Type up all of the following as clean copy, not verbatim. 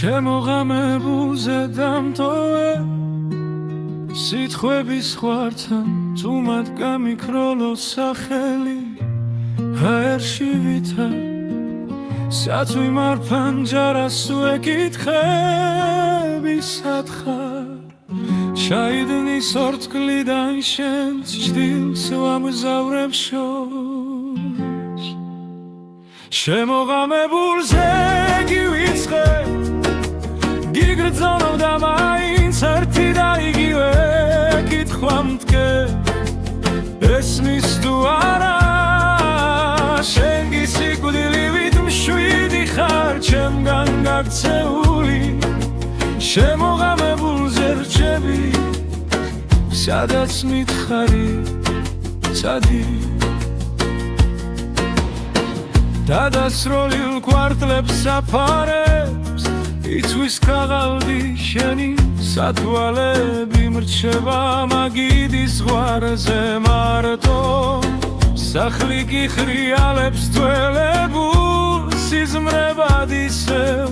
შემოღამებულზე დამტოვე სიტყვების ხვართან თუ მათ გამიქროლო სახელი ჰაერში ვითარ სათვი მარფანჯარას ვეკითხები სათხარ ჩაიდნის ორთქლიდან შენს ჭდილს ვამგზავრებ შორს შემოღამებულზე გივიწყე გიგრძნობ და მაინც ერთი და იგივე კითხვა მდგე ესმის თუ არა შენ გისიკვდილივით მშვიდი ხარ ჩემგან გაქცეული შემოღამებულზე რჩები სადაც მითხარი ცადი დადასროლილ კვარტლებს საფარებს იცვის ქაღალდი შენი სათვალები მრჩება მაგიდის ზღვარზე მარტო სახლი კი ხრიალებს ძველებულ სიზმრებად ისევ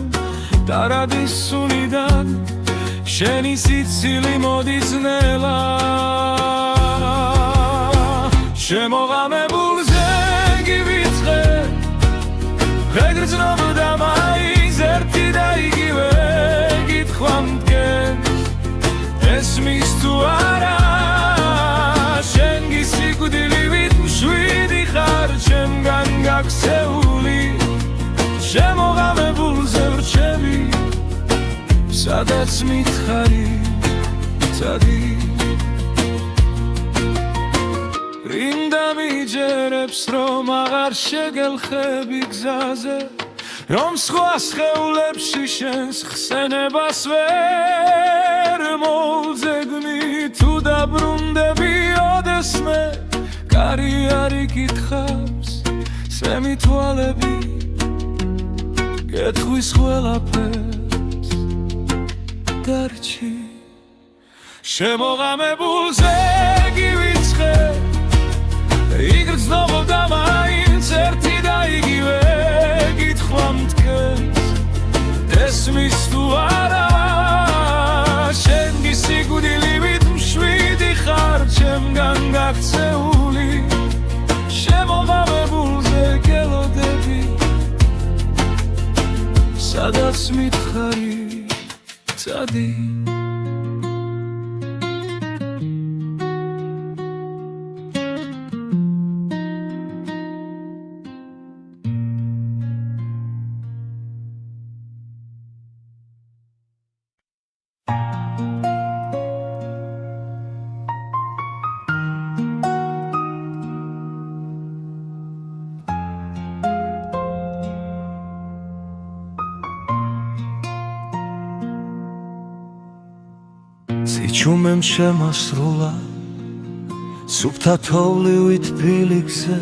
დარადის სუნიდან შენი სიცილი მოდის ნელა შემოღამებულზე გივიწყე ვეგრძნობ და მაინც ერთი და იგივე კითხვა მდგენს ესმის თუ არა შენ გისიკვდილივით მშვიდი ხარ ჩემგან გაქცეული შემოღამებულზე ვრჩები სადაც მითხარი ცადი რინდა მიჯერებს რომ აღარ შეგელხები გზაზე რომ სხვა სხეულებში შენს ხსენებას ვერ მოვძებნი თუ დაბრუნდები ოდესმე კარი არ იკითხავს სემი თვალები გეტყვის ყველაფერს დარჩი შემოღამებულზე გივიწყე იგრძნობ და მაინც ერთი და იგივე კითხვა მდგენს ესმის თუ არა შენ გისიკვდილივით მშვიდი ხარ ჩემგან გაქცეული შემოღამებულზე გელოდები სადაც მითხარი ცადი სიჩუმემ შემასრულა სუფთა თოვლივით ფილიქზე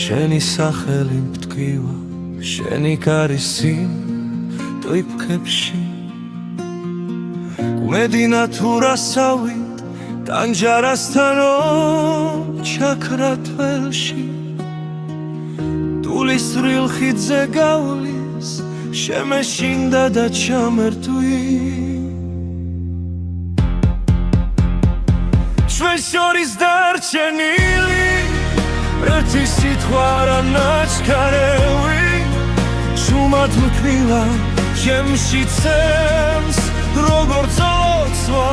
შენი სახელი მტკივა შენი კარისი ტვიფქებში კუმედინა თუ რასავით ტანჯარასთანო ჩაქრა თველში ტულისრილ ხიდზე გავლის შემეშინდა და ჩამერთვი ჩვენ შორის დარჩენილი ერთი სიტყვა არა ნაჩქარევი შუმად მქვილა ჩემში ცემს როგორც ლოცვა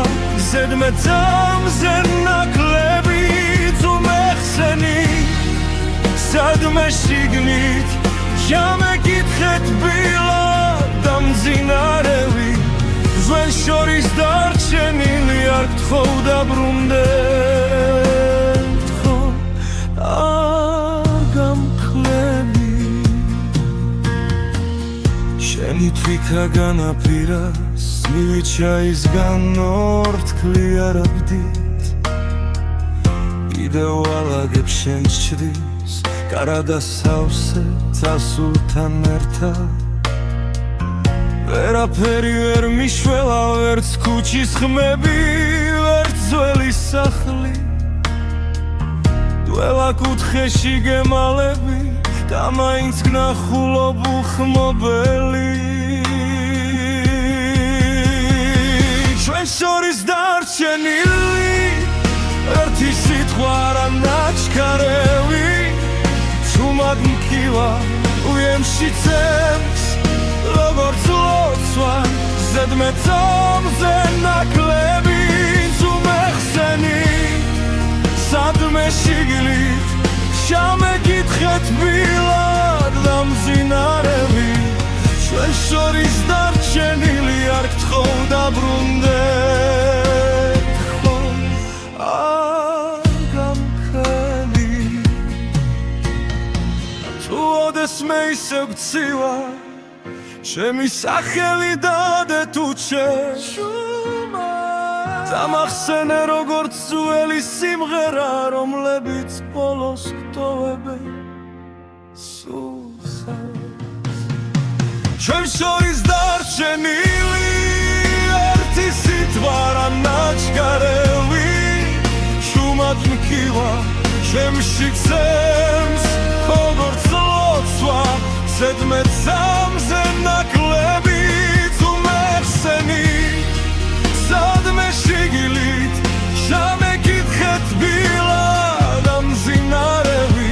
ზედმეტამზე ნაკლები თუ მეხსენი სადმე შიგნით ჩამეკითხეთ ბილა დამძინარევი ჩვენ შორის დარჩენილი არ გთხოვ დაბრუნდე გთხოვ არ გამკლები შენი თვითა განაპირას მივიჩაისგან ორთქლი არაბდით კიდევ ალაგებ შენს ჭრილს კარადა სავსე წასულთან ერთად ვერაფერი ვერ მიშველა ვერც ქუჩის ხმები ვერც ძველი სახლი დველა კუთხეში გემალები და მაინც გნახულობ უხმობელი ჩვენ შორის დარჩენილი ერთი სიტყვა არა ნაჩქარევი ჩუმად მკივა უემში წემს როგორც ლოცვა ზედმეტომზე ნაკლები ზუმეხსენი სადმე შიგლით შამეკითხეთ ბილად და მძინარები ჩვენ შორის დარჩენილი არ გთხოვ დაბრუნდეთ ხომ არ გამქრები თუ ოდესმე ისევ გცივა ჩემი სახელი დადე თუ შეშუმა დამახსენე როგორც ძველი სიმღერა რომლებიც ბოლოს გტოვებენ სულსაც ჩვენ შორის დარჩენილი ერთი სიტყვა რა ნაჩქარევი შუმად მკივა ჩემში გზემს როგორც ლოცვა ზედმეტსამზე ნაკლები ზუმეხსენი სადმე შიგლით შამეკითხეთ ბილად და მძინარები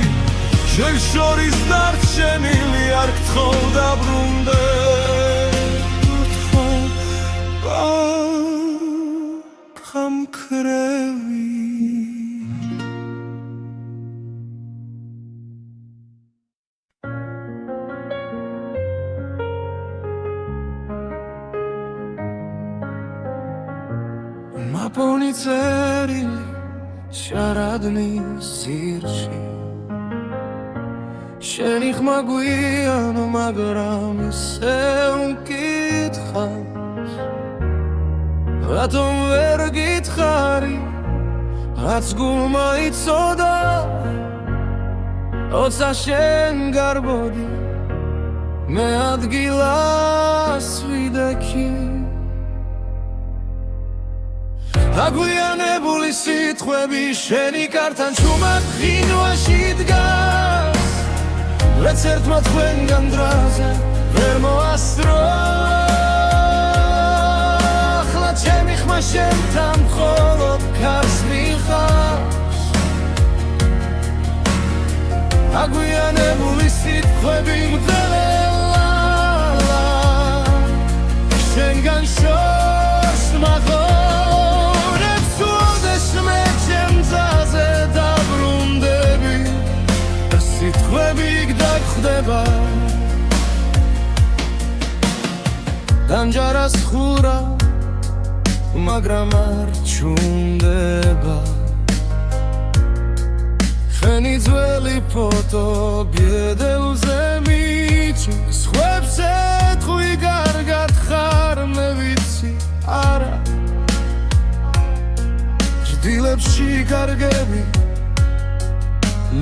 ჩვენ შორის დარჩენილი არ გთხოვ დაბრუნდეთ გამქრევი მაპონი წერილი შარადნის ძირში შენი ხმა გვიანო მაგრამ ისევ მკითხავს რატომ ვერ გითხარი რაც გულმა იცოდა როცა შენ გარბოდი მე ადგილას ვიდექი აგვიანებული სიტყვები შენი კართან ჩუმად ღინვაში დგას რაც ერთმა თქვენგან დრაზე ვერ მოასწრო ახლა ჩემი ხმა შენთან მხოლოდ ქარს მიხავს აგვიანებული სიტყვები მგდელელა შენგან შორს მაღო გდაგხვდება დამჯარას ხურა მაგრამ არ ჩუნდება შენი ძველი ფოტო ბედელზე მიჩის ხვებს ეთხვი კარგად ხარ მე ვიცი არა ჭდილებში კარგები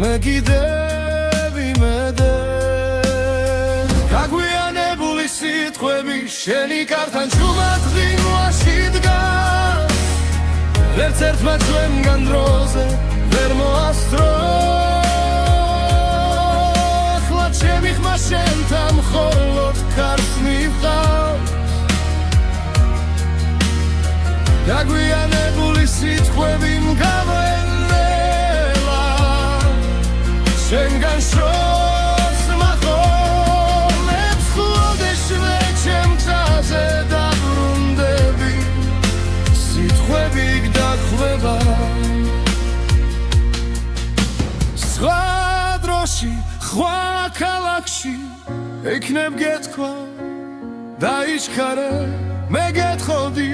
მე კიდევ იმედე გაგვიანებული სიტყვები შენი კართან ჩუმად ღინვაში დგას ვერც ერთმა ჩვენგან დროზე ვერ მოასწრო ახლა ჩემი ხმა შენთან მხოლოდ ქარს მივყავს გაგვიანებული სიტყვები მგავენელა შენგან შორს მახოლებს ხუდეშვე ჩემ გზაზე დაბრუნდები სიტყვები გდაგხვდება სხვა დროში სხვა ქალაქში ეკნებ გეთქვა დაიჩქარე მე გეთხოვდი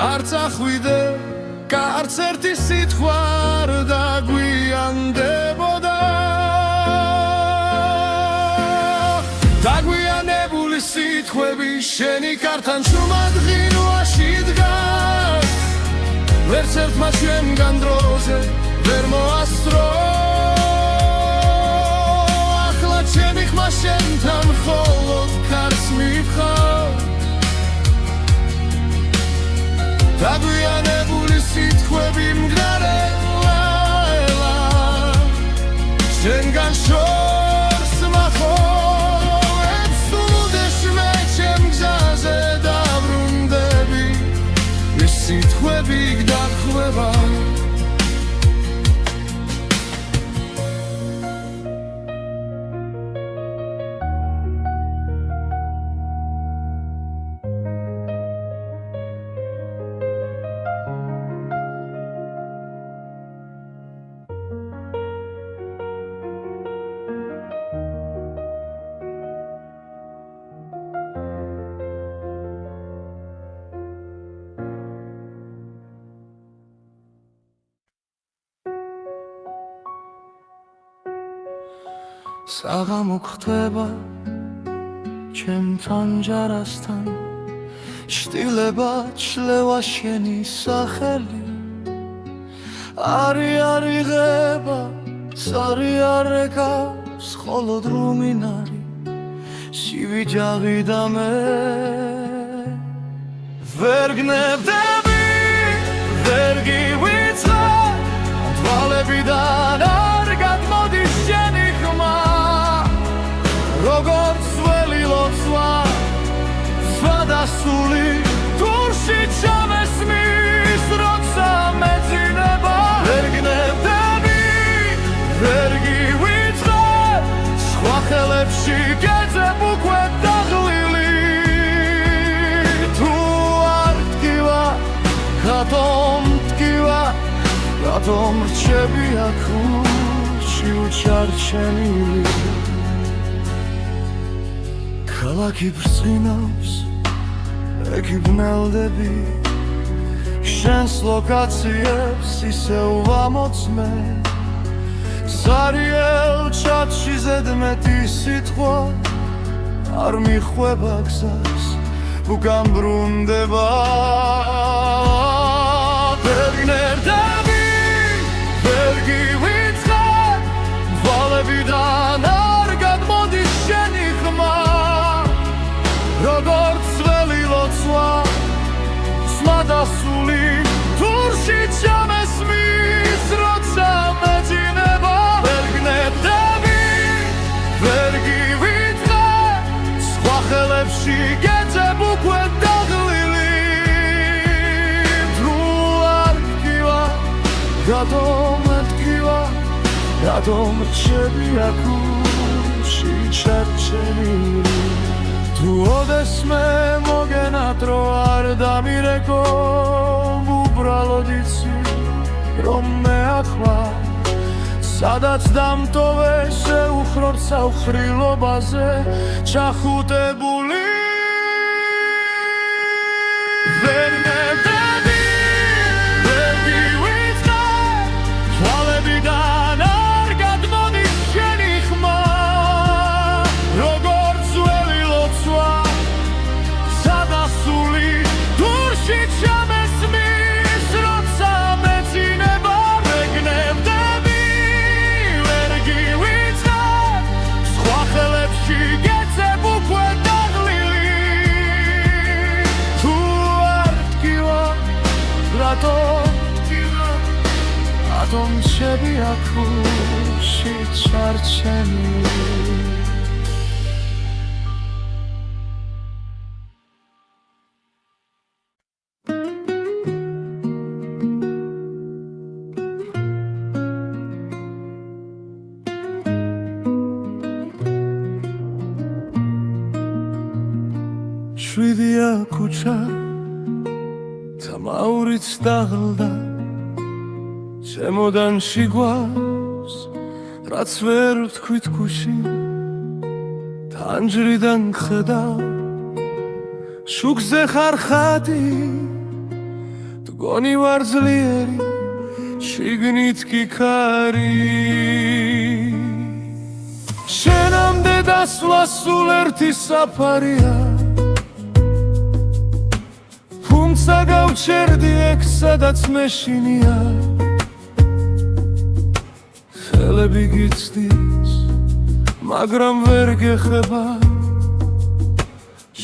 არ წახვიდე კარც ერთი სიტყვა არ დაგვიანდებოდა დაგვიანებული სიტყვები შენი კართან ჩუმად ღინვაში დგას ვერც ერთმა ჩვენგან დროზე ვერ მოასწრო ახლა ჩემი ხმა შენთან მხოლოდ ქარს მივყავს დაგვიანებული სიტყვები მგრარელა შენგან შორს მოხდება საღამო ხდება ჩემთან ჯარასთან შტილება ჩლევა შენი სახელი არი არიღება სარი არეკავს ხოლო დრუმინარი სივიჯაღი და მე ვერ გნებდები ვერ გივიწყე თვალებიდან არ გადმოდის შენი ხმა როგორც ველი ლოცვა სვადასული თურში ჩამესმის როცა მეძინება ვერ გნებდები ვერ გივიწყე სხვა ხელებში გეძებ უკვე დაღლილი თუ არ ტკივა რატომ ტკივა რატომ რჩები აქ ურჩი უჩარჩენილი ქალაქი ბრწყინავს ეკიბნელდები შენს ლოკაციებს ისევ ვამოწმე სარიელ ჩათში ზედმეტი სიტყვა არ მიხვება გზას που გამბრუნდება ვერ გნებდები ვერ გივიწყე თვალებიდან არ გადმოდის შენი ხმა როგორც ველი ლოცვა სმადასული თურში ჩამესმის როცა მეძინება ვერ გნებდები ვერ გივიწყე სხვა ხელებში გეძებ უკვე დაღლილი თუ არ ტკივა რატომ ტკივა რატომ რჩები აქ ურჩი ჩარჩენილი თუ ოდესმე მოგენატრო არ დამირეკო უბრალოდ იცი რომ მე ახლა სადაც დამტოვე შეუხრორ საუხრილობაზე ჩახუტებული ვერ გნებდები ვერ გივიწყე თვალებიდან არ გადმოდის შენი ხმა როგორც ველი ლოცვა სადასული თურში ჩამესმის როცა მეძინება ვერ გნებდები ვერ გივიწყე სხვა ხელებში გეძებ უკვე დაღლილი თუ არ ტკივა რატომ ტკივა რატომ რჩები აქ ურჩი ჩარჩენილი შვიდია ქუჩა თამაურიც დაღლდა შემოდანში გვავს რაც ვერ ვთქვით ქუში თანჯრიდან ხედავ შუქზე ხარ ხატი მგონი ვარ ძლიერი შიგნით კი ქარი შენამდე დასვლა სულ ერთი საფარია თუმცა გავჩერდი ეგ სადაც მეშინია ხელები გიცდის მაგრამ ვერ გეხება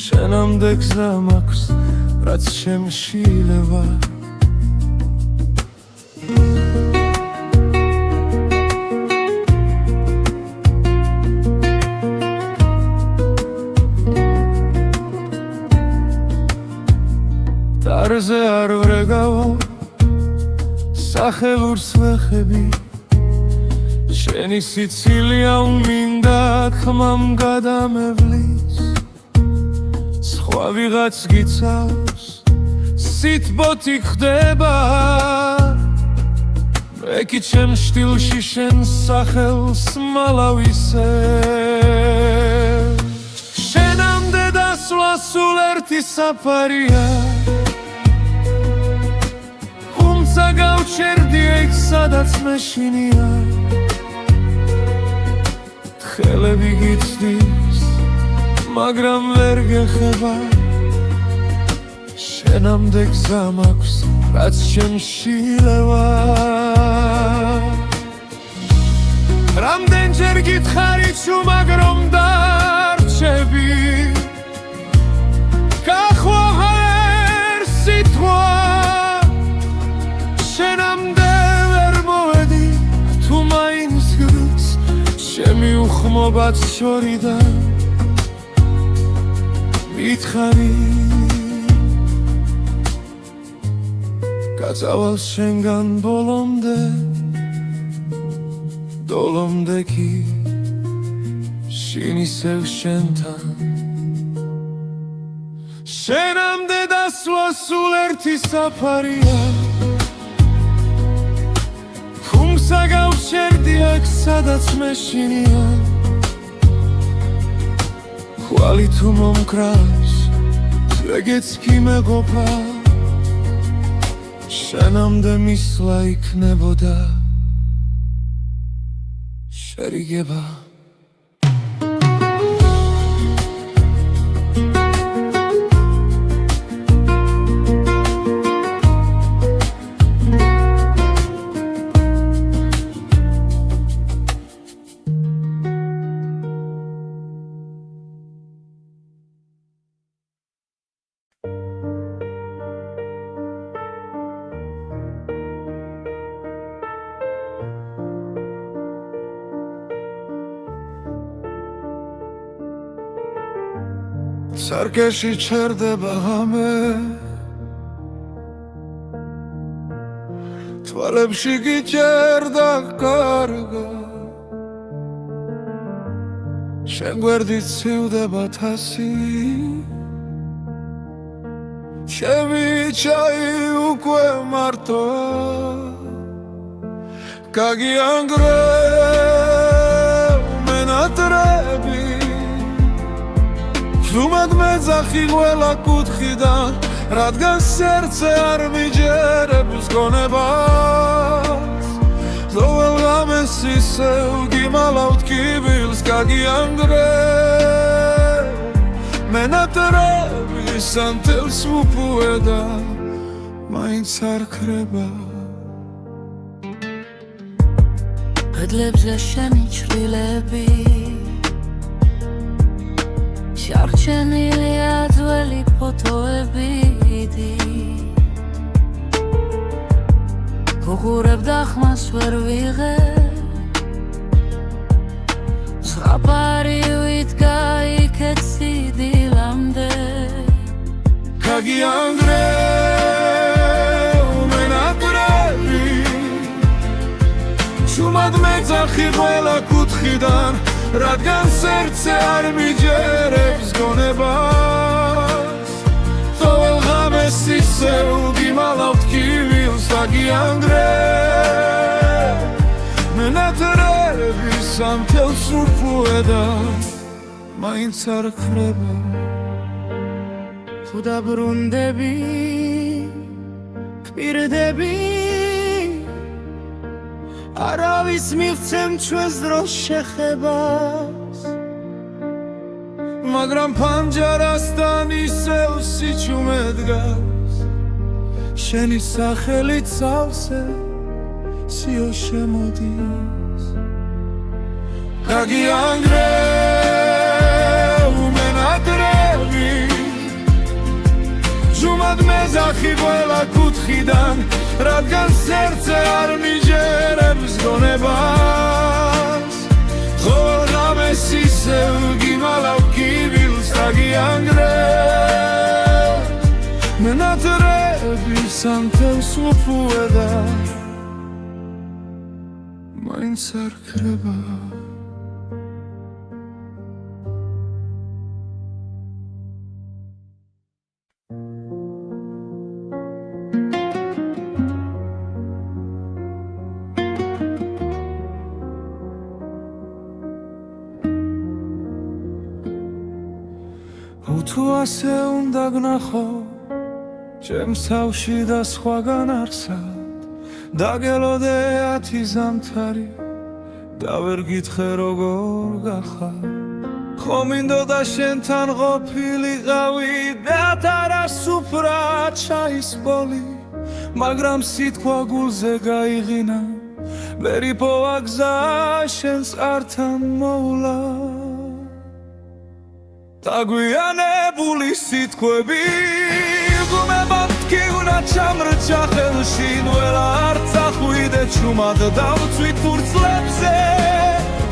შენამდე გზა მაქვს რაც შემშილება დარზე არ ვრეგავ სახელურს ვეხები შენი სიცილია უმინდა ხმამ გადამევლის სხვა ვიღაც გიცავს სიტბოთი ხდება მე კი ჩემ შტილში შენ სახელს მალავისე შენამდე დასვლა სულ ერთი საფარია თუმცა გავჩერდი იქ სადაც მეშინია ხელები გიცდის მაგრამ ვერ გეხება შენამდე გზა მაქვს რაც ჩემში ლევა რამდენჯერ გითხარი ჩუმაგ რომ დარჩები გახვა ერთ სიტყვა შენამდე ვერ მოვედი თუ მაინც გრს ჩემი უხმობაც შორიდან მითხარი გაწავალ შენგან ბოლომდე კი შინ ისევ შენთან შენამდე დასვლა სულ ერთი საფარია თუმცა გავჩერდი აქ სადაც მეშინია ხვალი თუ მომკრავს ზვეგეც კი მეყოფა შენამდე მისვლა იქნებოდა შერიგება სარკეში ჩერდება ღამე თვალებში გიჭერდა კარგა შენ გვერდით ცივდება თასი ჩემი ჩაი უკვე მარტოა გაგიანგრევ მენატრები ზუმად მეძახი ყველა კუთხიდან რადგან სერცე არ მიჯერებს გონებას ზოვალ ღამეს ისევ გიმალავთ კიბილს გაგიანგრევ მენატრები სანთელს მუპუედა მაინც არ ქრება კედლებზე შენი ჩრდილები შარჩენილია ძველი ფოტოები გუღურებ დახმას ვერ ვიღებ ზღაპარი ვიდგა იქეთ სიდილამდე გაგიანგრევ მენატრები შუმად მეძახი ყველა კუთხიდან რადგან სერცე არ მიჯერებს გონებას თოვალ ღამეს ისევ გიმალავთ კიბილს გაგიანგრევ მენატრები სანთელს ურფუედა მაინც არ ქრება თუ დაბრუნდები გვირდები არავის მივცემ ჩვენს დროს შეხებას მაგრამ ფანჯარასთან ისევ სიჩუმე დგას შენი სახელით სავსე სიო შემოდის გაგიანგრევ მენატრები ჟუმად მეძახი ყველა კუთხიდან რადგან სერცე არ მიჯერებს გონებას ხოლ ღამეს ისევ გიმალავ კიბილს გაგიანგრევ მენატრები სანთელს უფუედა ვინც არ ქრება თუ ასე უნდა გნახო ჩემს თავში და სხვაგან არსად დაგელოდე 10 ზამთარი და ვერ გითხრე როგორ გახარ ხომ მინდოდა შენთან ყოფილიყავი და თარასუფრა ჩაის ბოლი მაგრამ სიტყვა გულზე გაიღინა ვერ იპოვა გზა შენს ართან მოვლა დაგვიანებული სიტყვები გუმებად კი უნდა ჩამრჩა ხელში ნველა არ წახვიდე ჩუმად დავწვით ფურცლებზე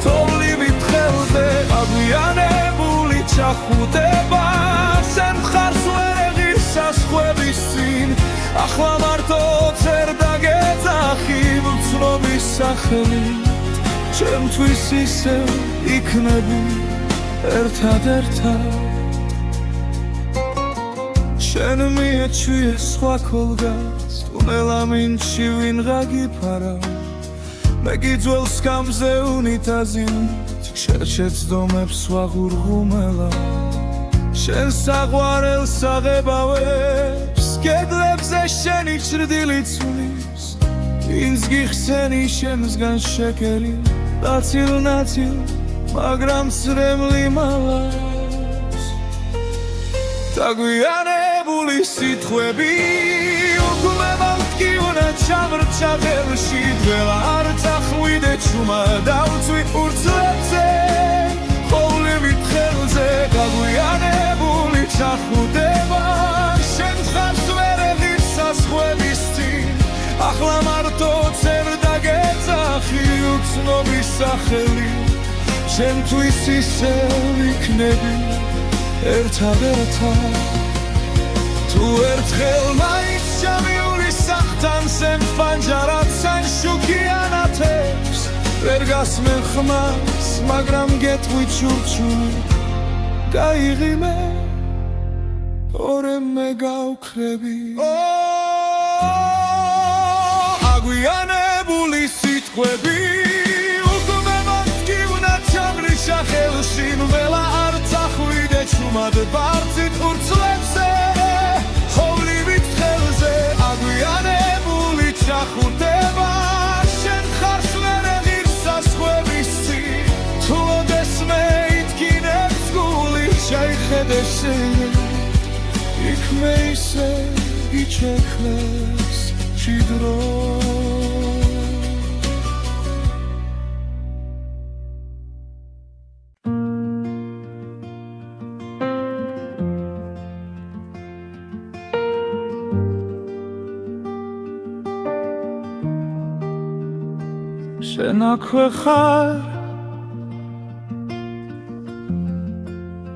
თოვლივით ხელზე დაგვიანებული ჩახუტება შენ მხარს ვერ ეღირ სასხვების წინ ახლა მარტო წერ დაგეძახი ვცნობის სახელით ჩემთვის ისევ იქნები ერთად შენ მიეჩვიე სხვა ქოლგას ტუნელა მინჩი ვინღა გიფარავ მე გიძველ სკამზე უნიტაზით შეცდომებს ვაღურღუმელა შენ საყვარელს აღებავებს კედლებზე შენი ჭრდილი ცვლის ვინც გიხსენი შემსგან შეკერი ნაცილ მაგრამ სრემლი მალავს დაგვიანებული სიტყვები უგულებად კი უნდა ჩამრჩა ხელში დველა არ წახვიდე ჩუმა დავწვი ფურცლებზე ხოვლივით ხელზე დაგვიანებული ჩახუტება შენ მხარს ვერ ეღირ სასხვების წინ ახლა მარტო წერ დაგეძახი უცნობის სახელით შენთვის ისევ იქნები ერთად თუ ერთხელ მაინც ჩამიული სახთან სენ ფანჯარად სან შუქიანათებს ვერ გასმენ ხმას მაგრამ გეტყვი ჩურჩული გაიღიმე ორე მე გავქრები აგვიანებული სიტყვები ხელში ნველა არ წახვიდე ჩუმად ბարձით ფურცლებზე ხოვლივით ხელზე აგვიანებული ჩახუტება შენ ხარს ვერ ეღირ სასხვების წინ თუ ოდეს მე ითქინებს გული შეიხედე შენ იქ მე ისე იჩექლეს ჭიდრო შენ აქვე ხარ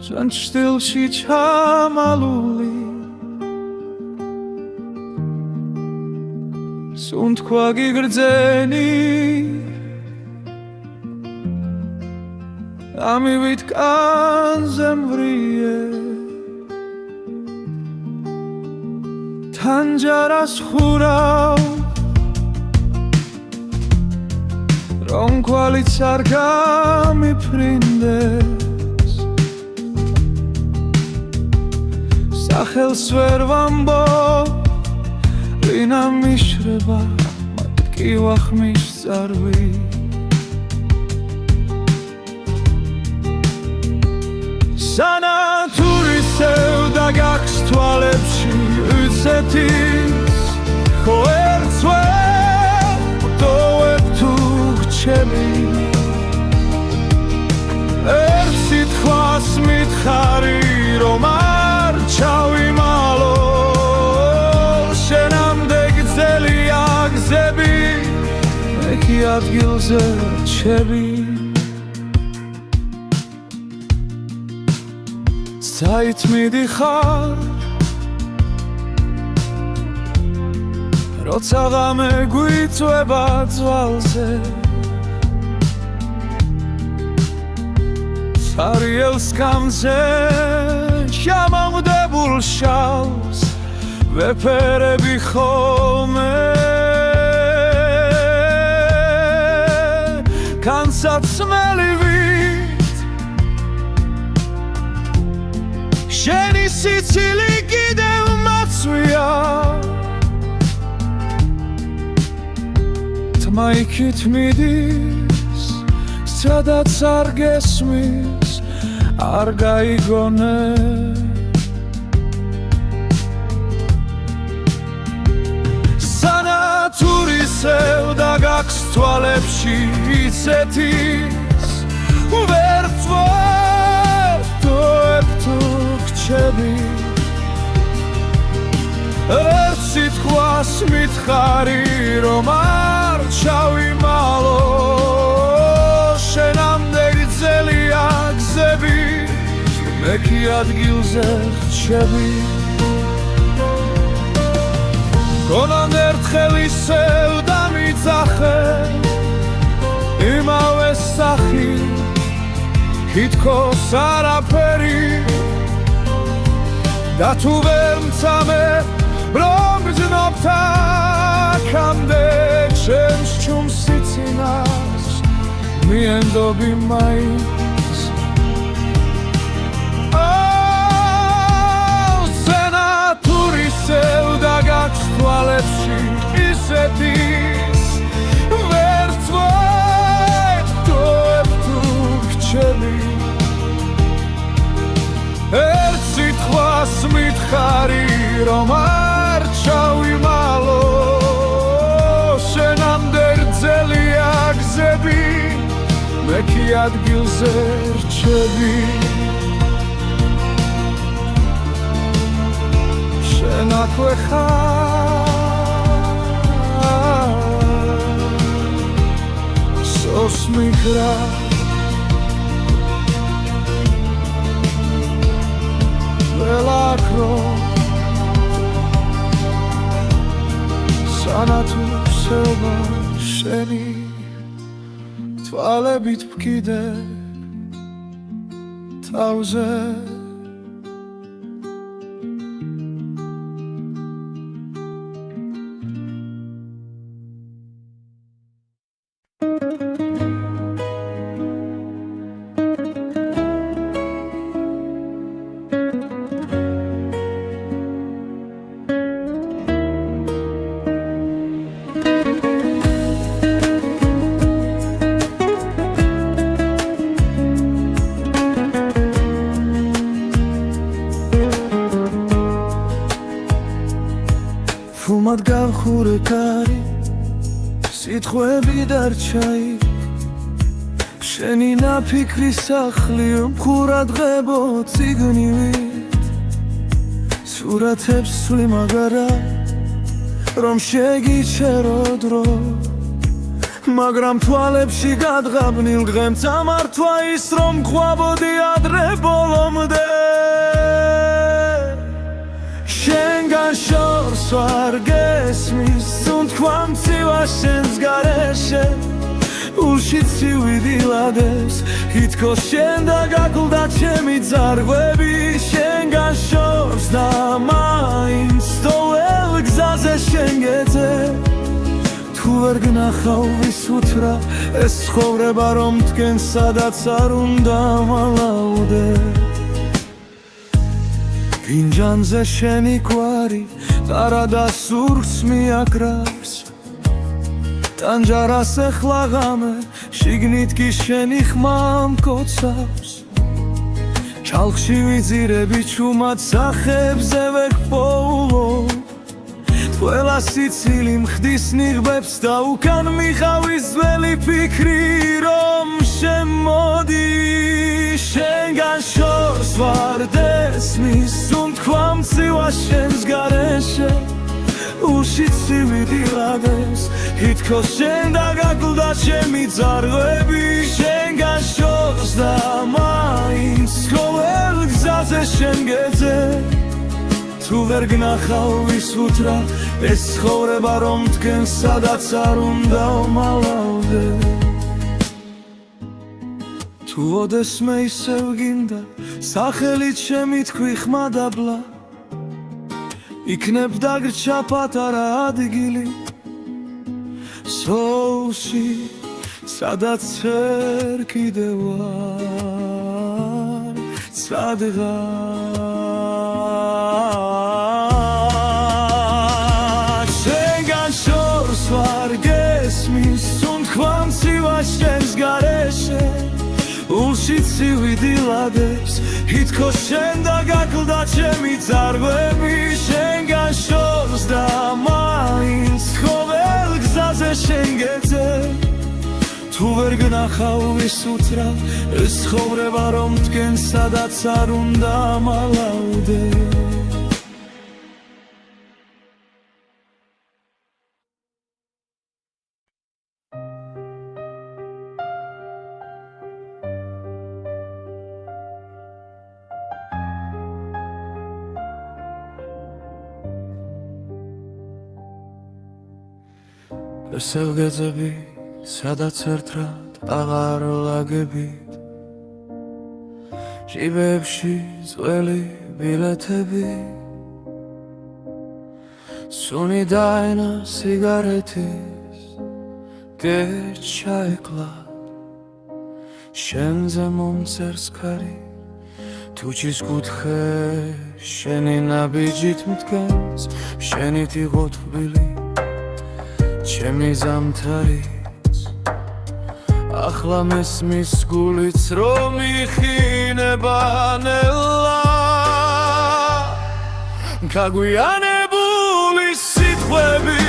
ჩვენ ჭრილში ჩამალული სუნთქვა გიგრძენი ამივით კანზე მვრიე თანჯარას ხურავ რომ კვალიც არ გამიფრინდეს სახელს ვერ ვამბობ ვინ ამიშრება მათ კი ვახმის წარვი სანათურისევ დაგაქვს თვალებში უცეთის ხო ერთვე დოვებ თუ ჩემი ერთ სიტყვას მითხარი რომ არ ჩავიმალო შენამდე გძელია გზები მე კი ადგილზე რჩები საით მიდიხარ როცა ღამე გვიწვება ძვალზე სარიელს გამზე ჩამოვდებულ შავს ვეფერები ხოლმე განსაცმელივით შენი სიცილი კიდევ მაცვია თმა იქით მიდის სადაც არ გესმის არ გაიგონე სანათურისევ და გაქვს თვალებში იცეთის ვერ წვეთოებ თუ გრჩები ერთ სიტყვას მითხარი რომ არ ჩავიმალო შენამდე გრძელია გზები მე კი ადგილზე რჩები გონან ერთხელ ისევ დამიძახე იმავე სახი თითქოს არაფერი და თუ ვერ მცამე რომ გზნობთ აქამდე ჩემს ჩუმს სიცინას მიენდობი მაინც სენათურისევ და გაქვს თვალებში ისეთის ვერ წვეთოებ თუ გრჩები ერთ სიტყვას მითხარი რომ არ ჩავიმალო შენამდე გრძელია გზები მე კი ადგილზე რჩები შენ აქვე ხარ სოს მიგრა ველაქრო სანათურისევა შენი თვალებით ვკიდე თავზე ფუმად გავხურე კარი სიტყვები დარჩა იქ შენი ნაფიქრი სახლი მყურად ღებო წიგნივით სურათებს სვლი მაგარა რომ შეგიჩერო დრო მაგრამ თვალებში გადღაბნილ დღემ წამართვა ის რომ ყვაბოდი ადრე ბოლომდე შენგან შორს ვარ გესმის თუნთქვა მცივა შენს გარეშე ულში ცივი ლადებს თითქოს შენ დაგაკლდა ჩემი ძარღვები შენგან შორს და მაინც თოელ გზაზე შენ გეძე თუ ვერ გნახავ ვისუთრა ეს ცხოვრება რომ დგენ სადაც არ უნდა მალავდე ფინჯანზე შენი კვარი ტარა და სურს მიაკრავს ტანჯარას ეხლა ღამე შიგნით კი შენი ხმა მკოცავს ჩალხში ვიზირები ჩუმად სახებზე ვეკპოულო ყველა სიცილი მხდის ნიღბებს და უკან მიხავის ძველი ფიქრი რომ შემოდი შენგან შორს ვარ დესმის თუნთქვა მცივა შენს გარეშე ულში ცივი დილადებს თითქოს შენ დაგაკლდა ჩემი ძარღვები შენგან შორს და მაინც ყოველ გზაზე შენ გეძე თუ ვერ გნახავ ვისუთრა ეს ცხოვრება რომ დგენ სადაც არ უნდა მალავდე თუ ოდესმე ისევ გინდა სახელით შემითქვი ხმადაბლა იქნებ დაგრჩა პატარა ადგილი სოუსი სადაც ვერ კიდევ ვარ სადღაც შენგან შორს ვარ გესმის სუნთქვა მცივა შენს გარეშე ულში ცივი დილადებს ითქოს შენ და გაკლდა ჩემი წარღვები შენგან შორს და მაინც ყოველ გზაზე შენ გეძე თუ ვერ გნახავ ვის უთრა ეს ცხოვრება რომ მდგენ სადაც არ უნდა მალავდე ესევ გეძები სადაც ერთად აღარ ლაგებით ჟიბებში ძველი ბილეთები სუნი დაენა სიგარეთის გერჩაეკლა შენზე მომწერს ქარი თუჩის კუთხე შენი ნაბიჯით მდგენს შენით იყო თბილი ჩემი ზამთარიც ახლა მესმის გულიც რომ იხინება ნელა გაგვიანებული სიტყვები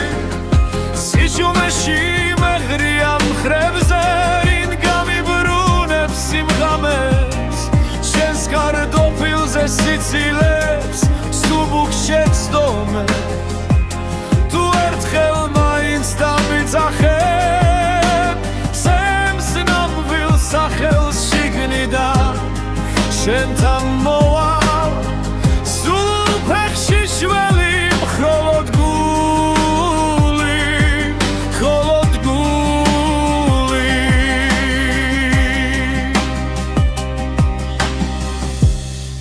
სიჩუმეში მეღრია მხრებზე რინ გამიბრუნებს სიმღამეს შენს კარტოფილზე სიცილებს სუბუქ შეცდომე თუ ერთხელ დამიძახებ სემს ნამვილ სახელს შიგნიდან შენთან მოვალ სულ ფეხში შველი მხოლოდ გული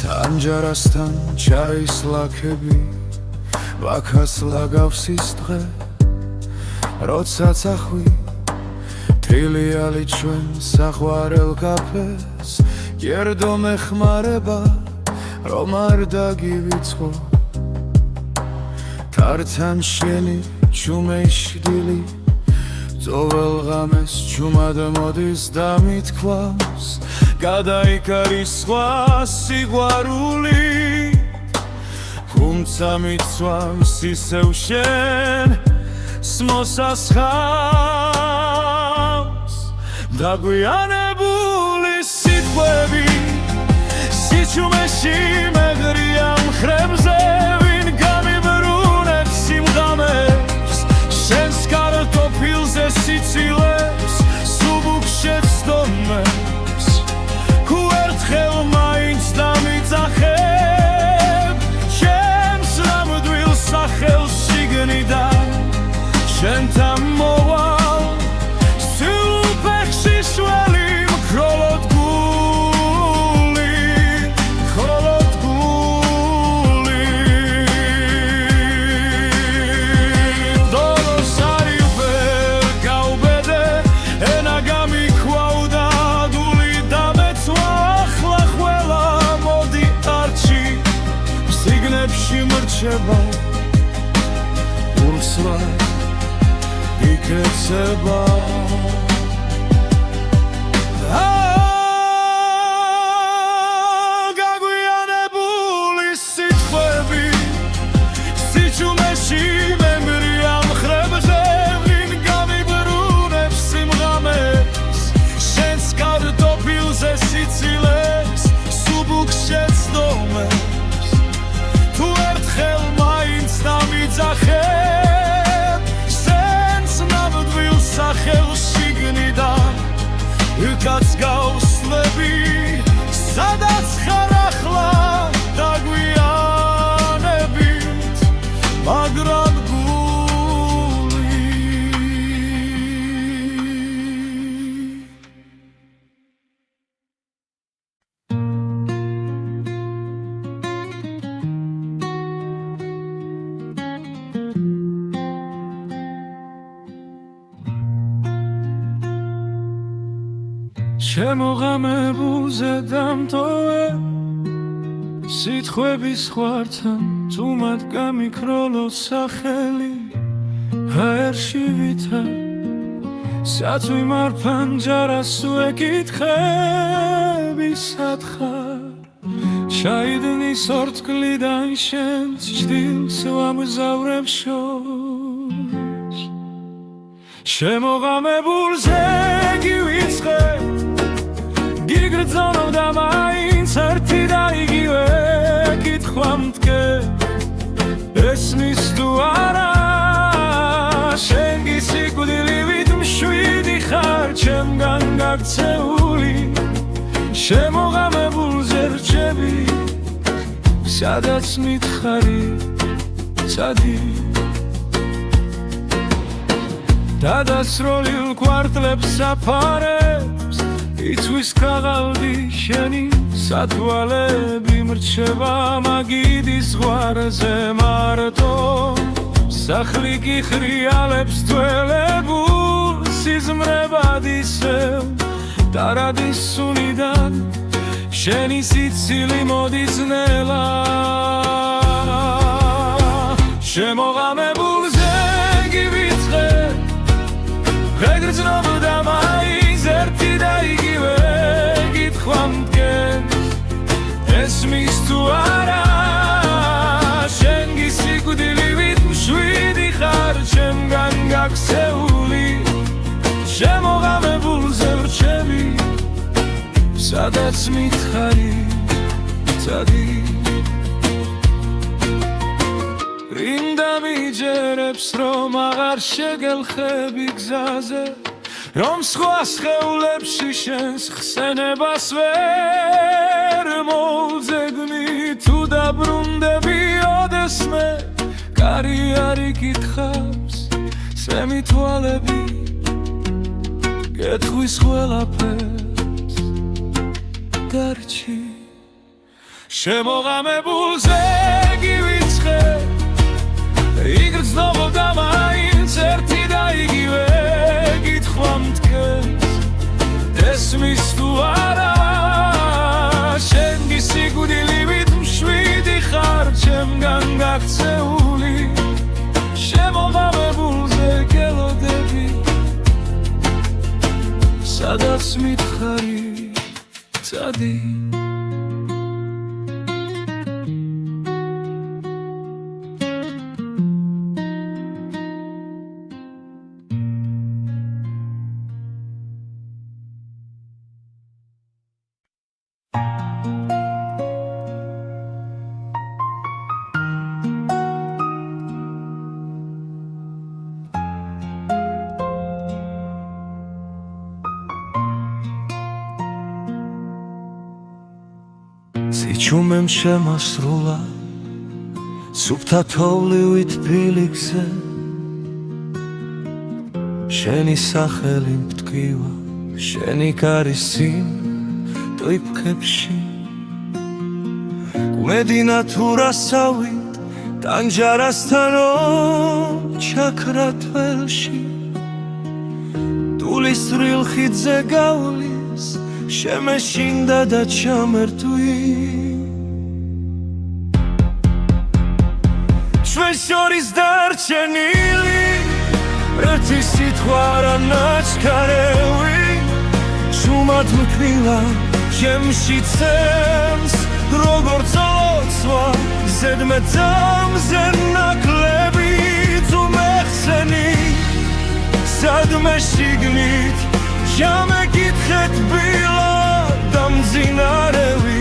თანჯარასთან ჩაის ლაქები ვაქას ლაგავს ის დღე როცა წახვი თრილიალი ჩვენ საყვარელ კაფეს გერდო მეხმარება რომ არ დაგივიწყო თართან შენი ჩუმეშდილი ძოվել ღამეს ჩუმად მოდის და მithქვავს გადაიკარის სხვა სიყვარული თუმცა მიცვამს ისევ შენ მოსასხამს დაგვიანებული სიტყვები სიჩუმეში მეღრია მხრებზე ვინ გამიბრუნებს სიმღამებს შენს კარტოფილზე სიცილებს სუბუქ შეცდომებს თუ ერთხელ მაინც დამიძახებ ჩემს ნამდვილ სახელს შიგნიდან შენთან მოვალ სულ ფეხში შველი მხოლოდ გული დოროს არი ვერ გავბედე ენა გამიქვავდა გული დამეცვა ახლა ყველა მოდი არჩი სიგნებში მრჩება ურსვა იქეცება გაგვიანებული სიტყვები სიჩუმეში მემრია მხრებზე ვინ გამიბრუნებს სიმღამეს შენს კარტოფილზე სიცილებს სუბუქ შეცდომებს თუ ერთხელ მაინც დამიძახებ სახელს შიგნიდან შემოღამებულზე დამტოვე სიტყვების ხვართან თუმად გამიქროლო სახელი ჰაერში ვითარ სათვი მარფანჯარას ვეკითხები სათხარ ჩაიდნის ორთქლიდან შენს ჭდილს ვამგზავრებ შორს შემოღამებულზე გივიწყე გიგრძნობ და მაინც ერთი და იგივე კითხვა მდგე ესმის თუ არა შენ გისიკვდილივით მშვიდი ხარ ჩემგან გაქცეული შემოღამებულზე რჩები სადაც მითხარი ცადი დადასროლილ კვარტლებს საფარებს იცვის ქაღალდი შენი სათვალები მრჩება მაგიდის ზღვარზე მარტო სახლი კი ხრიალებს თველებულ სიზმრებად ისევ დარადის სუნიდან შენი სიცილი მოდის ნელა შემოღამებულზე გივიწყე ვეგრძნობ და მაინც ერთი და იგივე კითხვა მდგენს ესმის თუ არა შენ გისიკვდილივით მშვიდი ხარ ჩემგან გაქცეული შემოღამებულზე რჩები სადაც მითხარი ცადი რინდა მიჯერებს რომ აღარ შეგელხები გზაზე რომ სხვა სხეულებში შენს ხსენებას ვერ მოვძებნი თუ დაბრუნდები ოდესმე კარი არ იკითხავს სემი თვალები გეტყვის ყველაფერს გარჩი შემოღამებულზე გივიწყე იგრძნობ და მაინც ერთი და იგივე კითხვა მდგენს ესმის თუ არა შენ გისიკვდილივით მშვიდი ხარ ჩემგან გაქცეული შემოღამებულზე გელოდები სადაც მითხარი ცადი სიჩუმემ შემასრულა სუფთა თოვლივით ფილიქზე შენი სახელი მტკივა შენი კარის წინ ტვიფქებში გუმედინა თუ რასავით ტანჯარასთანო ჩაქრა თველში ტულისრილ ხიდზე გავლის შემეშინდა და ჩამერთვი ჩვენ შორის დარჩენილი ერთი სიტყვა რა ნაჩქარევი შუმად მქვილა ჩემში ცემს როგორც ოცვა ზედმეტამზე ნაკლები თუ მეხსენი სადმე შიგნით ჩამეკითხეთ ბილა დამძინარევი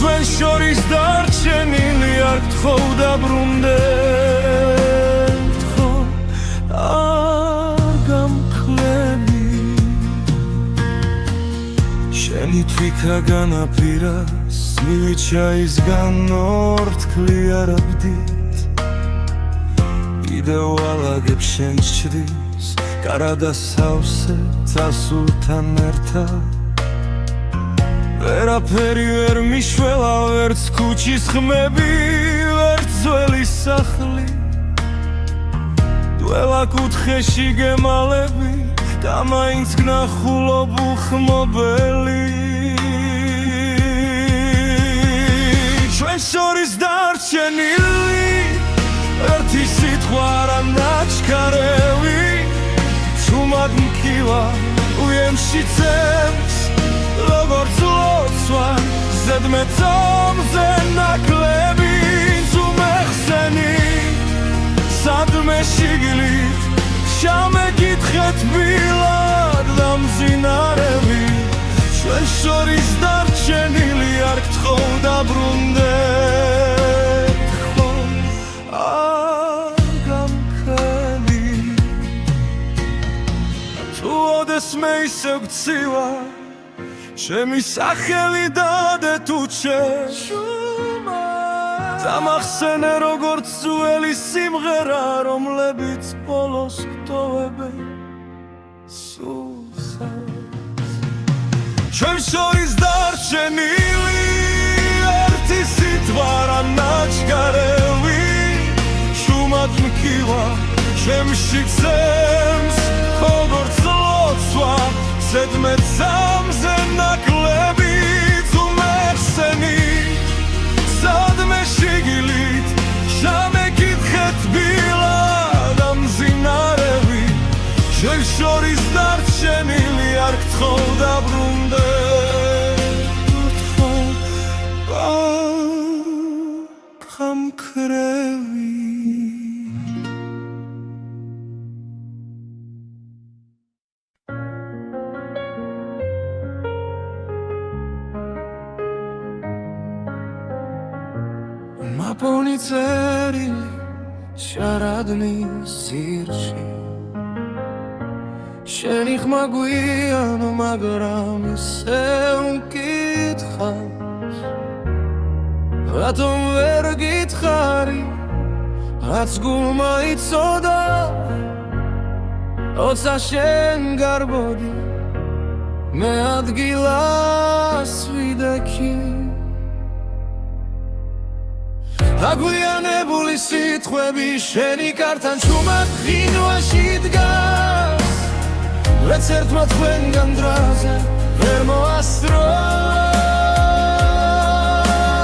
ჩვენ შორის დარჩენილი არ გთხოვ დაბრუნდე გთხოვ არ გამკლები შენი თვითა განაპირას მივიჩაისგან ორთქლი არაბდით კიდევ ალაგებ შენს ჭრილს კარადა სავსე წასულთან ერთად ვერაფერი ვერ მიშველა ვერც ქუჩის ხმები ვერც ძველი სახლი დველა კუთხეში გემალები და მაინც გნახულობ უხმობელი ჩვენ შორის დარჩენილი ერთი სიტყვა რა ნაჩქარევი ჩუმად მკივა უემში წემს როგორც ლოცვა ზედმეტომზე ნაკლები ზუმეხსენი სადმე შიგლით შამეკითხეთ ბილად და მძინარები ჩვენ შორის დარჩენილი არ გთხოვ დაბრუნდეთ ხომ არ გამქრელი თუ ოდესმე ისევ გცივა ჩემი სახელი დადე თუ შეშუმა დამახსენე როგორც ძველი სიმღერა რომლებიც ბოლოს გტოვებენ სულსაც ჩვენ შორის დარჩენილი ერთი სიტყვა რა ნაჩქარევი შუმად მკივა ჩემში გზემს როგორც ლოცვა ზედმეტსამზე ნაკლები ზუმეხსენი სადმე შიგილით შამეკითხეთ ბილად და მძინარები ჩვენ შორის დარჩენილი არ გთხოვ დაბრუნდეთ გამქრევი მაპონი წერილი შარადნის სირში შენი ხმა გვიანო მაგრამ ისევ მკითხავს რატომ ვერ გითხარი რაც გულმა იცოდა როცა შენ გარბოდი მე ადგილას ვიდექი აგვიანებული სიტყვები შენი კართან ჩუმად ღინვაში დგას ვერც ერთმა თქვენგან დრაზე ვერ მოასწრო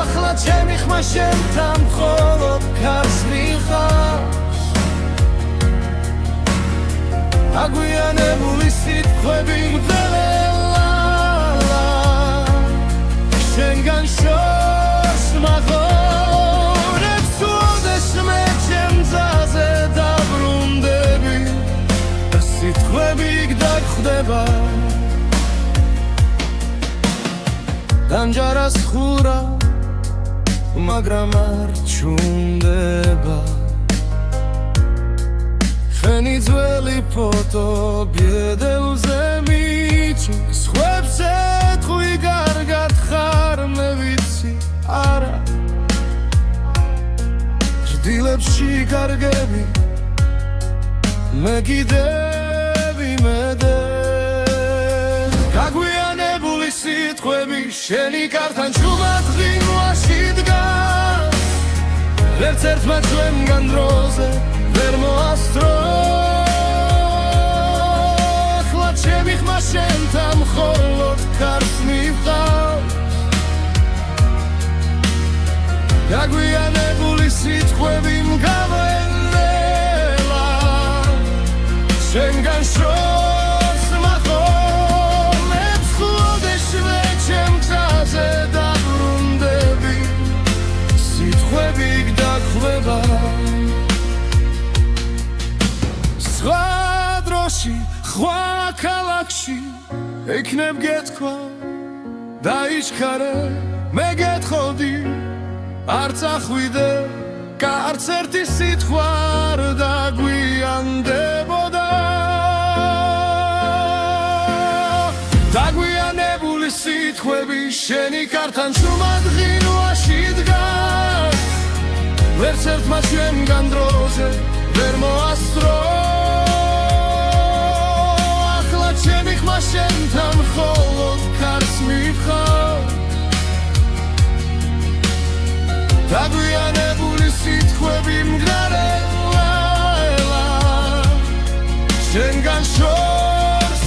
ახლა ჩემი ხმა შენთან მხოლოდ ქარს მიხავს აგვიანებული სიტყვები მგდელელა შენგან შორს მაღო ხდება დამჯარას ხურა მაგრამ არ ჩუნდება შენი ძველი ფოტო ბედელზე მიჩის ხვებს ეთხვი კარგად ხარ მე ვიცი არა ჟდილებში კარგები მე კიდევ იმედე გაგვიანებული სიტყვები შენი კართან ჩუმად ღინვაში დგას ვერც ერთმა ჩვენგან დროზე ვერ მოასწრო ახლა ჩემი ხმა შენთან მხოლოდ ქარს მივყავს გაგვიანებული სიტყვები მგავენელა შენგან შორს მახოლებს ხლოდეშვე ჩემ გზაზე დაბრუნდები სიტყვები გდაგხვდება სხვა დროში სხვა ქალაქში ეკნებ გეთქვა დაიჩქარე მე გეთხოვდი არ წახვიდე არც ერთი სიტყვა არ დაგვიანდებოდა დაგვიანებული სიტყვები შენი კართან ჩუმად ღინვაში დგას ვერც ერთმა ჩვენგან დროზე ვერ მოასწრო ახლა ჩემი ხმა შენთან მხოლოდ ქარს მივყავს დაგვიანებული სიტყვები მგრარელა შენგან შორს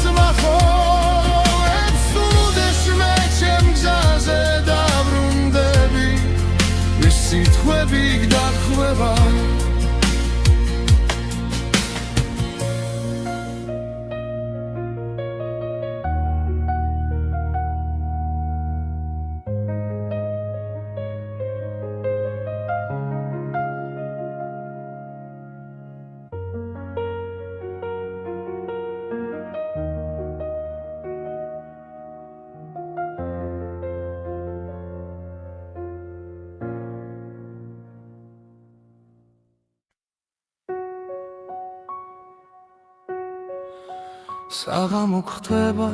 საღამო ხდება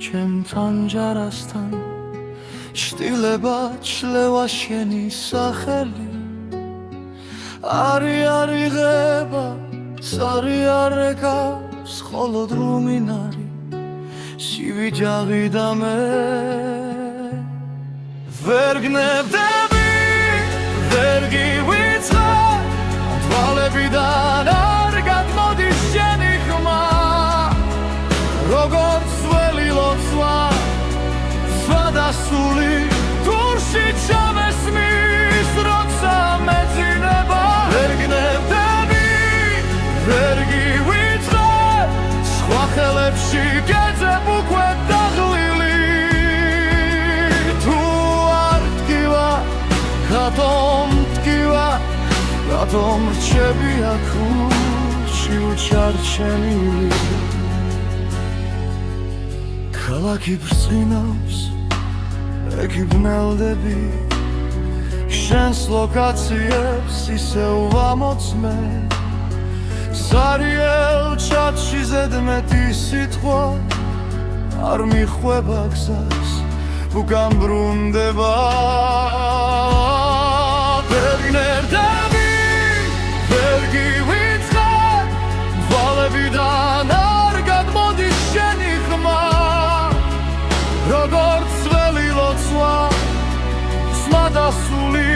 ჩემთან ჯარასთან შტილება ჩლევა შენი სახელი არი ღება სარი არეკავს ხოლო დრუმინარი სივიჯაღი და მე ვერ გნებდები ვერ გივიწყარ თვალებიდან არ გადმოდის შენი ხმა როგორც ველი ლოცვა სვადასული დურში ჩამესმის როცა მეძინება ვერ გნებდები ვერ გივიწყარ სხვა ხელებში გეძებ უკვე დაღლილი თუ არ ტკივა რატომ ტკივა რატომ რჩები აქ ურჩი უჩარჩენილი ქალაქი ბრწყინავს ეკი ბნელდები შენს ლოკაციებს ისევ ვამოწმე სარიელ ჩატში ზედმეტი სიტყვა არ მიხვება გზას უკან ბრუნდება ვერ გნებდები ვერ გივიწყარ თვალებიდან არ გადმოდის შენი ხმა როგორც ველი ლოცვა სმადასული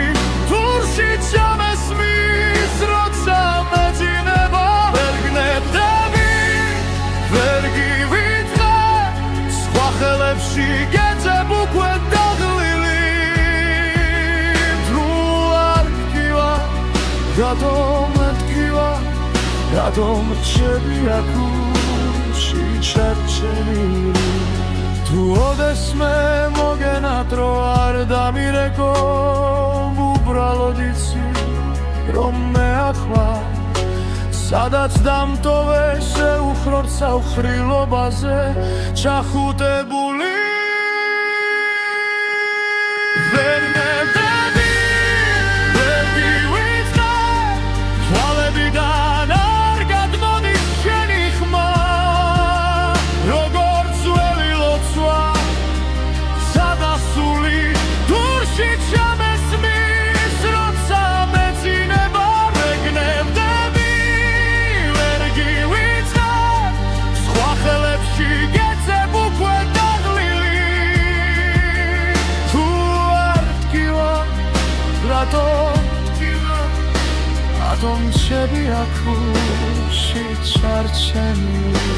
დურში ჩამესმის როცა მეძინება ვერ გნებდები ვერ გივიწყარ სხვა ხელებში გეძებ უკვე დაღლილი თუ არ ტკივა რატომ ტკივა რატომ რჩები აქ ურჩი ჩარჩენილი თუ ოდესმე მოგენატრო არ დამირეკო უბრალოდ იცი რომ მე ახლა სადაც დამტოვე შეუხრორ საუხრილობაზე ჩახუტებული ვერ გნებდები ვერ გივიწყარ თვალებიდან არ გადმოდის შენი ხმა როგორც ველი ლოცვა სადასული დურში ჩამესმის როცა მეძინება ვერ გნებდები ვერ გივიწყარ სხვა ხელებში გეძებ უკვე დაღლილი თუ არ ტკივა რატომ ტკივა რატომ რჩები აქ ურჩი ჩარჩენილი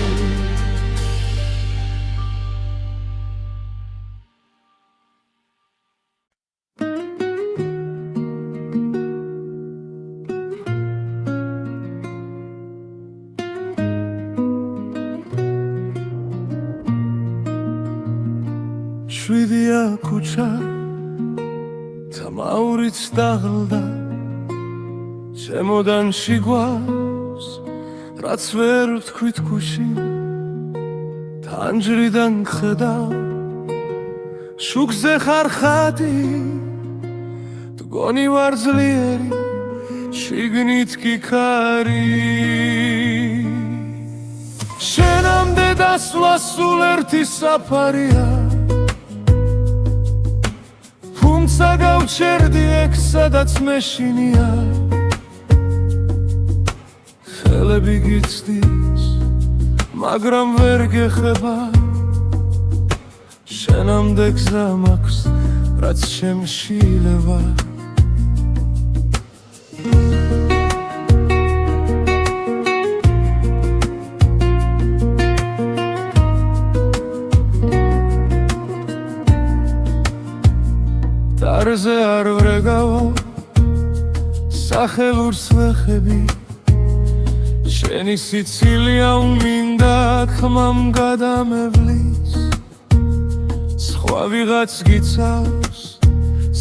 შვიდია ქუჩა თამაურიც დაღლდა შემოდან შიგავს რაც ვერ ვთქვით ქუში თანჯრიდან ხედავ შუქზე ხარ ხატი მგონი ვარ ძლიერი შიგნით კი ქარი შენამდე დასვლა სულ ერთი საფარია თუმცა გავჩერდი ეგ სადაც მეშინია ხელები გიცდის მაგრამ ვერ გეხება შენამდე გზა მაქვს რაც შემშილება დარზე არ ვრეგავო სახელურს ვეხები შენი სიცილია უმინდა ხმამ გადამევლის სხვა ვიღაც გიცავს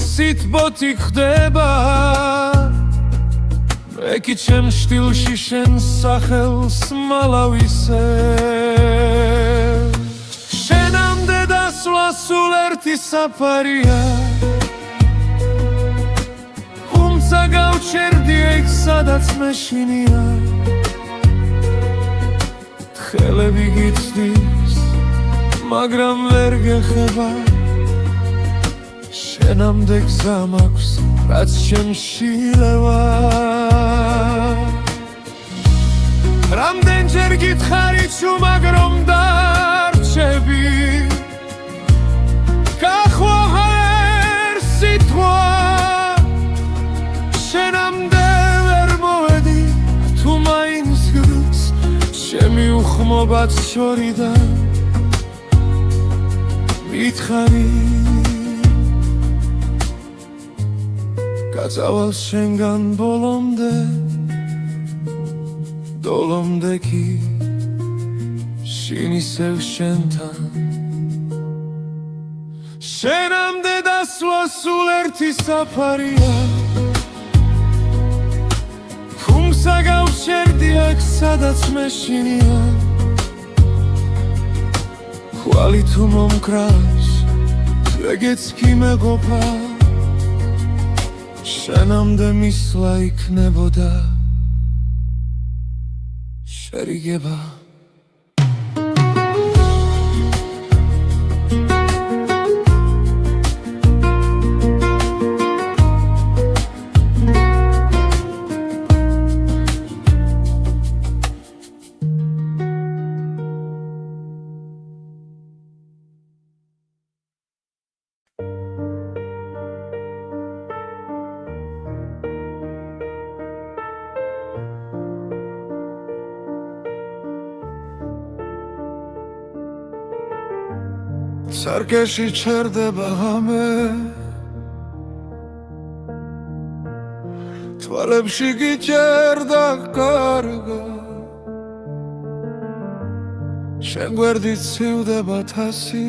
სიტბოთი ხდება მე კი ჩემ შტილში შენ სახელს მალავისე შენამდე დასვლა სულ ერთი საფარია თუმცა გავჩერდი ეგ სადაც მეშინია ხელები გიცდის, მაგრამ ვერ გეხება შენამდე გზა მაქვს, რაც ჩემში ლევა რამდენჯერ გითხარი ჩუმად რომ დარჩები გახვა ვერ სიტყვა შენამდე ვერ მოვედი თუ მაინც გრს ჩემი უხმობაც შორიდან მითხარი გაწავალ შენგან ბოლომდე დოლომდე კი შინ ისევ შენთან შენამდე დასვლა სულ ერთი საფარია ხუმსა გავშერდი აქ სადაც მეშინია ხვალი თუ მომკრავს ეგეც კი მეყოფა შენამდე მისვლა იქნებოდა შერიგება სარკეში ჩერდება ღამე თვალებში გიჭერდა კარგა შენ გვერდით ცივდება თასი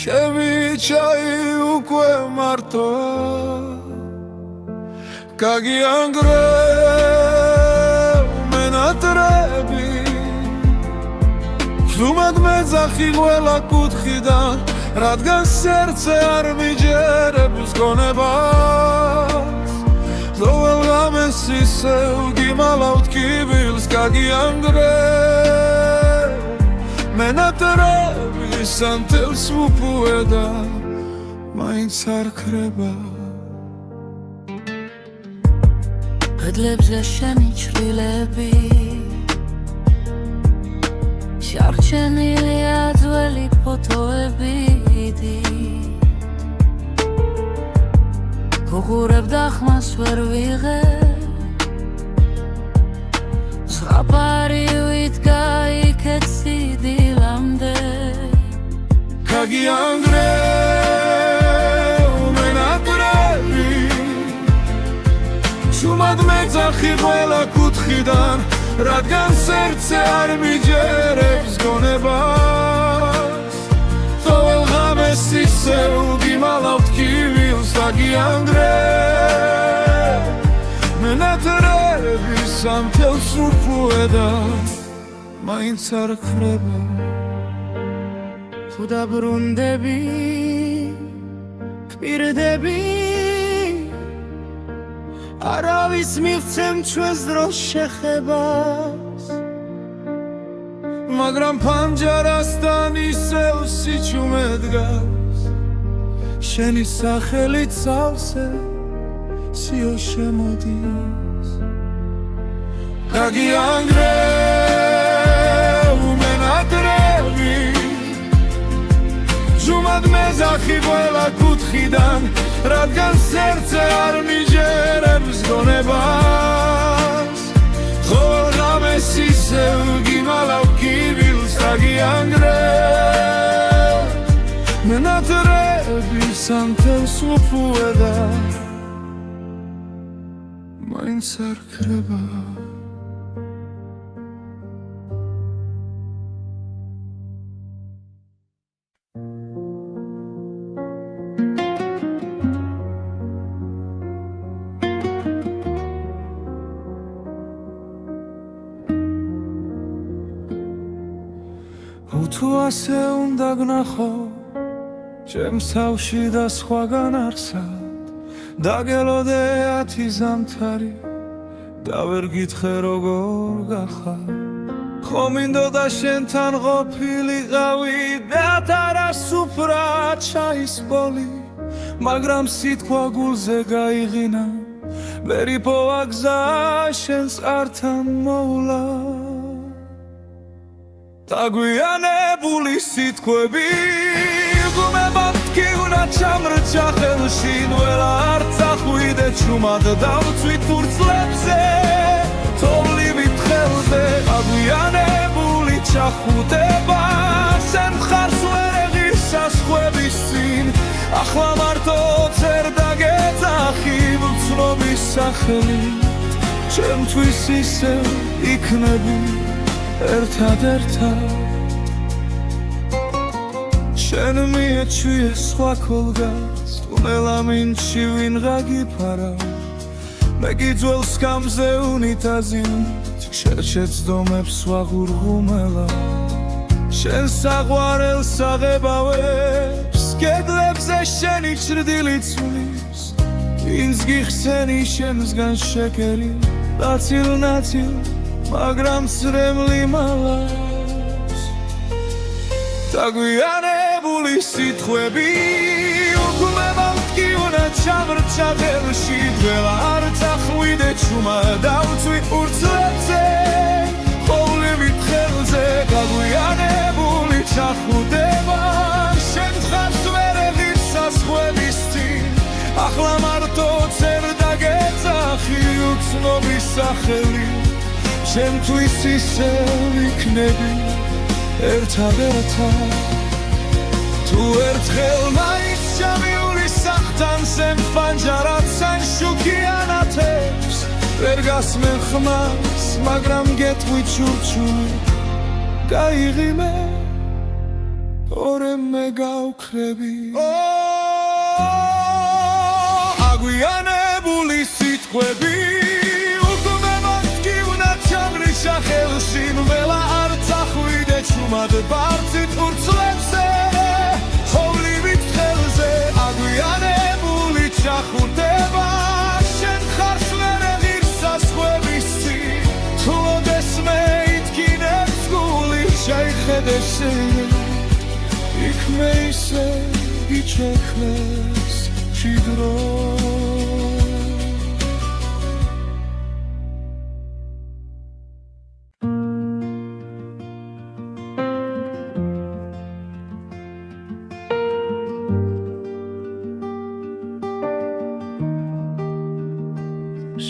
ჩემი ჩაი უკვე მარტოა გაგიანგრევ მენატრები ზუმად მეძახი ყველა კუთხიდან რადგან სერცე არ მიჯერებს გონებას ლოველ ღამეს ისევ გიმალავთ კიბილს გაგიანგრევ მენატრები სანთელს უპუედა მაინც არ ქრება კედლებზე შენი ჩრდილები შარჩენილია ძველი ფოტოები გუღურებ დახმას ვერ ვიღებ ზღაპარი ვიდგა იქეთ სიდილამდე გაგიანგრევ მენატრები შუმად მეძახი ყველა კუთხიდან რადგან სერცე არ მიჯერებს გონებას ყოველ ღამეს ისევ გიმალავთ კიბილს გაგიანგრევ მენატრები სანთელს უპუედა მაინც არ ქრება თუ დაბრუნდები გვპირდები არავის მივცემ ჩვენს დროს შეხებას მაგრამ ფანჯარასთან ისევ სიჩუმე დგას შენი სახელი წავსე სიო შემოდის გაგიანგრევ მენატრები ჟუმად მეძახი ყველა კუთხიდან რადგან სერცე არ მიჯერებს გონებას ყოველ ღამეს ისევ გიმალავ კიბილს გაგიანგრევ მენატრები სანთელს უპუედა მაინც არ ქრება თუ ასე უნდა გნახო ჩემს თავში და სხვაგან არსად დაგელოდე 10 ზამთარი და ვერ გითხე როგორ გახარ ხო მინდოდა შენთან ყოფილიყავი და თარას უფრა ჩაისპოლი მაგრამ სიტყვა გულზე გაიღინა ვერ იპოვა გზა შენს ართან მოვლა დაგვიანებული სიტყვები გუმებად გიუნა ჩამრჩა ხელში ნველა არ წახვიდე ჩუმად დავწვით ურცლებზე თოვლივით ხელზე დაგვიანებული ჩახუტება შენ ხარს ვერ ეღირს საზღვრების წინ ახლა მარტო წერ დაგეძახი ვცნობის სახელით ჩემთვის ისევ იქნები ერთად შენ მიეჩვიე სხვა ქოლგას ტუნელა მინჩი ვინღა გიფარავ მე გიძველ სკამზე უნიტაზით შეცდომებს ვაღურღუმელა შენ საყვარელს აღებავებს კედლებზე შენი ჭრდილი ცვლის ვინც გიხსენი შენსგან შეკერი ნაწილ-ნაწილ მაგრამ წრემლი მალავს დაგვიანებული სიტყვები უგუმებად გიუნა ჩამრჩა ხელში დველა არ წახვიდე ჩუმა დავწვი ურცლებზე ხოვლივით ხელზე დაგვიანებული ჩახუტება შენ ხარს ვერ ეღირს საზღვრების წინ ახლა მარტო წერ დაგეძახი უცნობის სახელით ჩემთვის ისევ იქნები ერთად თუ ერთხელ მაინც ჩამიული სახთან სემ ფანჯარად სან შუქიანათებს ვერ გასმენ ხმას მაგრამ გეტყვი ჩურჩული გაიღიმე ორე მე გავქრები აგვიანებული სიტყვები ხელში ნველა არ წახვიდე ჩუმად ბարձით ურცლებზე ხოვლივით ხელზე აგვიანებული ჩახუტება შენ ხარს ვერ ეღირს საზღვრების წინ თუ ოდესმე ითქინებს გული შეიხედე შენ იქ მე ისე იჩექნეს ჭიდრო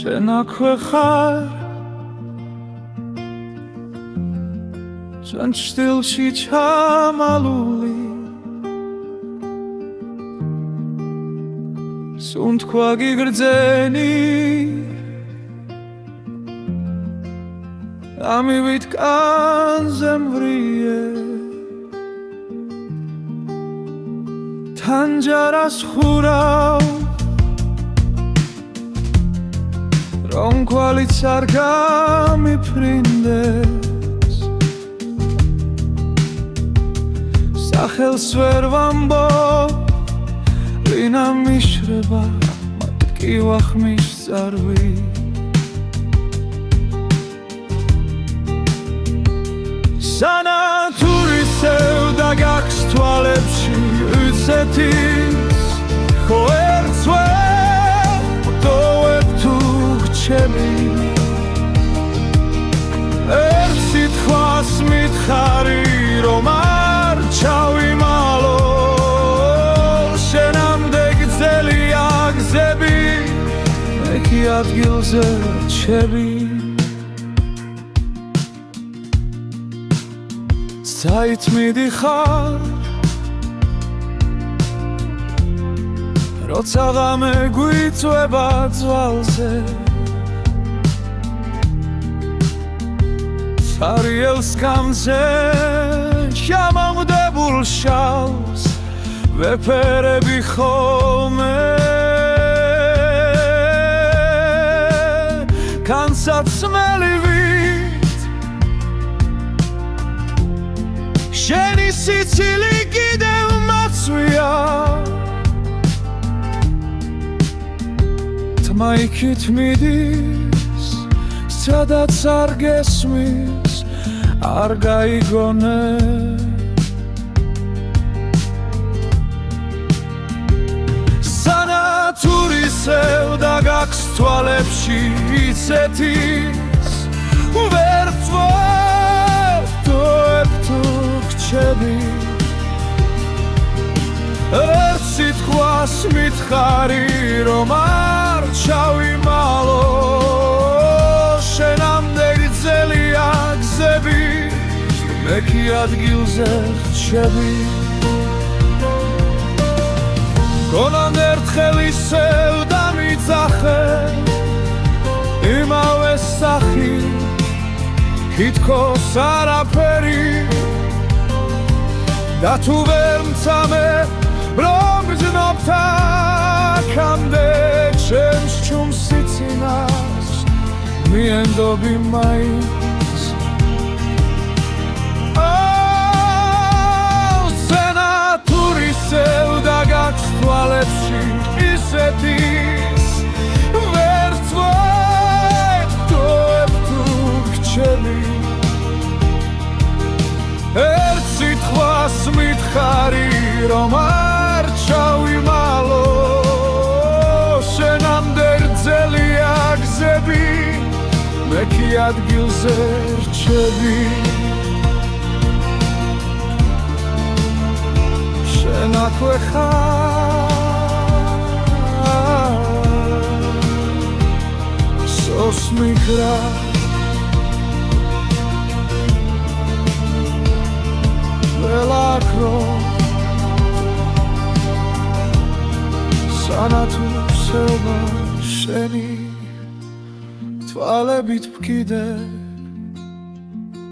შენ აქვე ხარ ჩვენ ჭრილში ჩამალული სუნთქვა გიგრძენი ამივით კანზე მვრიე თანჯარას ხურავ რომ კვალიც არ გამიფრინდეს სახელს ვერ ვამბობ ვინა მიშრება მათკი ვახმის წარვი სანათურისევ დაგაქვს თვალებში უცეთის ხო ერთს ვერ ვტოვებ თუ ჩემი ერთ სიტყვას მითხარი რომ არ ჩავიმალო შენამდე გძელია გზები მე კი ადგილზე რჩები საით მიდიხარ როცა ღამე გვიწვება ძვალზე სარიელ სკამზე შემამდებულ შალს ვეფერები ხოლმე განსაცმელივით შენი სიცილი კიდევ მაწვია თმა იქით მიდის ვისაც არ გესმის არ გაიგონე სანათურისევ და გაქვს თვალებში ისეთის ვერ ვწვევ თუ გრჩები ერთ სიტყვას მითხარი რომ არ ჩავიმალო შენამდე გრძელია გზები მე კი ადგილზე რჩები გონან ერთხელ ისევ დამიძახე იმავე სახი თითქოს არაფერი და თუ ვერ მცამე რომ გრძნობთ აქამდე ჩემს ჩუმს სიცინას მიენდობი მაინც სენათურისევ და გაქვს თვალებში ისეთის ვერ ვწვევ თუ გრჩები ერთ სიტყვას მითხარი რომ არ ჩავიმალო შენამდე გრძელია გზები მე კი ადგილზე რჩები შენ აქვე ხარ სოს მიგრა ველაქრო სანათურისევა შენი თვალებით ვკიდე